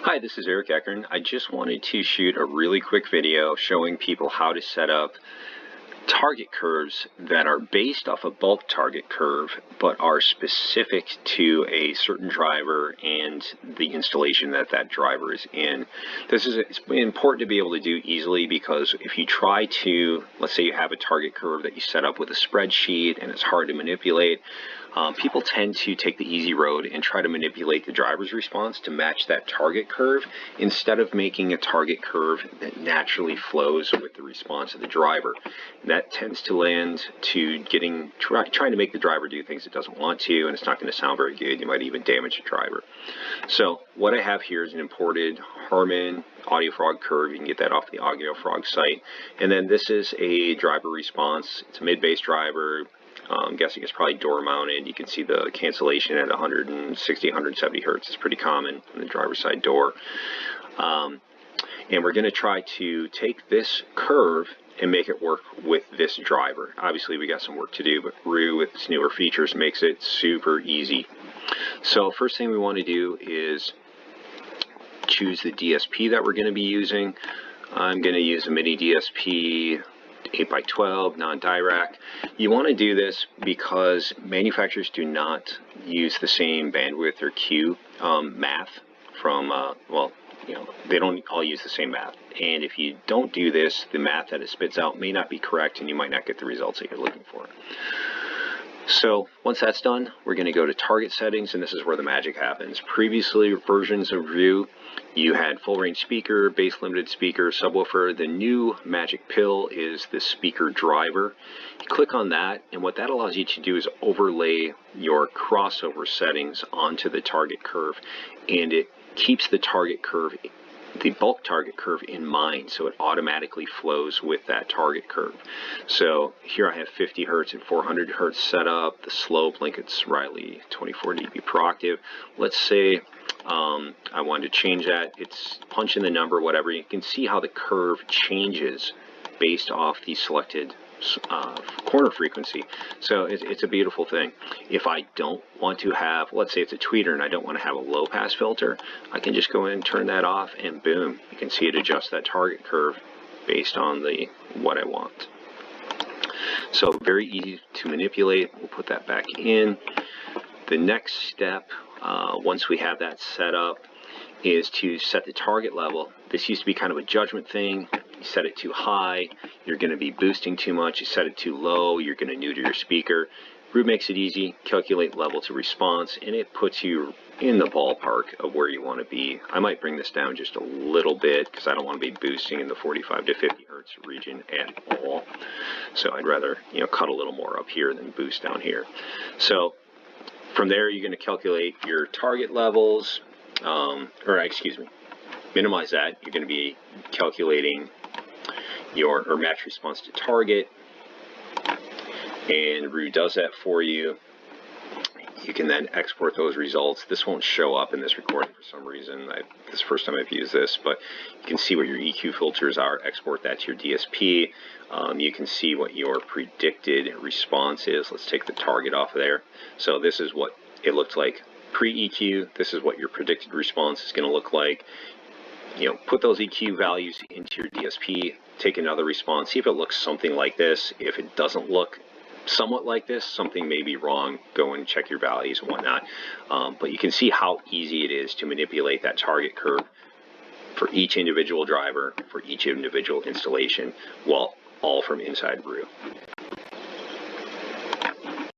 Hi, this is Eric Eckern. I just wanted to shoot a really quick video showing people how to set up target curves that are based off a bulk target curve but are specific to a certain driver and the installation that that driver is in. It's important to be able to do easily, because if you try to, let's say you have a target curve that you set up with a spreadsheet and it's hard to manipulate, people tend to take the easy road and try to manipulate the driver's response to match that target curve instead of making a target curve that naturally flows with the response of the driver. And that tends to land to trying to make the driver do things it doesn't want to, and it's not going to sound very good. You might even damage the driver. So what I have here is an imported Harman AudioFrog curve. You can get that off the AudioFrog site. And then this is a driver response. It's a mid-bass driver. I'm guessing it's probably door mounted. You can see the cancellation at 160, 170 hertz. It's pretty common on the driver's side door. And we're going to try to take this curve and make it work with this driver. Obviously, we got some work to do, but REW with its newer features makes it super easy. So first thing we want to do is choose the DSP that we're going to be using. I'm going to use a mini DSP 8x12 non-Dirac. You want to do this because manufacturers do not use the same bandwidth or Q math from, they don't all use the same math. And if you don't do this, the math that it spits out may not be correct and you might not get the results that you're looking for. So once that's done, we're going to go to target settings, and this is where the magic happens. Previously, versions of REW, you had full range speaker, bass limited speaker, subwoofer. The new magic pill is the speaker driver. You click on that, and what that allows you to do is overlay your crossover settings onto the target curve, and it keeps the target curve, the bulk target curve, in mind, so it automatically flows with that target curve. So here I have 50 hertz and 400 hertz set up. The slope, Lincoln's Riley 24 dB per octave. Let's say I wanted to change that. It's punch in the number, whatever. You can see how the curve changes based off the selected corner frequency. So it's a beautiful thing. If I don't want to have, let's say it's a tweeter and I don't want to have a low pass filter, I can just go in and turn that off, and boom, you can see it adjust that target curve based on what I want. So very easy to manipulate. We'll put that back in. The next step, once we have that set up, is to set the target level. This used to be kind of a judgment thing. You set it too high, you're going to be boosting too much. You set it too low, you're going to neuter your speaker. REW makes it easy. Calculate level to response, and it puts you in the ballpark of where you want to be. I might bring this down just a little bit because I don't want to be boosting in the 45 to 50 hertz region at all. So I'd rather, cut a little more up here than boost down here. So from there, you're going to calculate your target levels, minimize that. You're going to be calculating your match response to target, and REW does that for you. You can then export those results. This won't show up in this recording for some reason. This is the first time I've used this, but you can see what your EQ filters are. Export that to your DSP. You can see what your predicted response is. Let's take the target off of there. So this is what it looked like pre-EQ. This is what your predicted response is going to look like. Put those EQ values into your DSP, take another response, see if it looks something like this. If it doesn't look somewhat like this, something may be wrong. Go and check your values and whatnot. But you can see how easy it is to manipulate that target curve for each individual driver, for each individual installation, all from inside REW.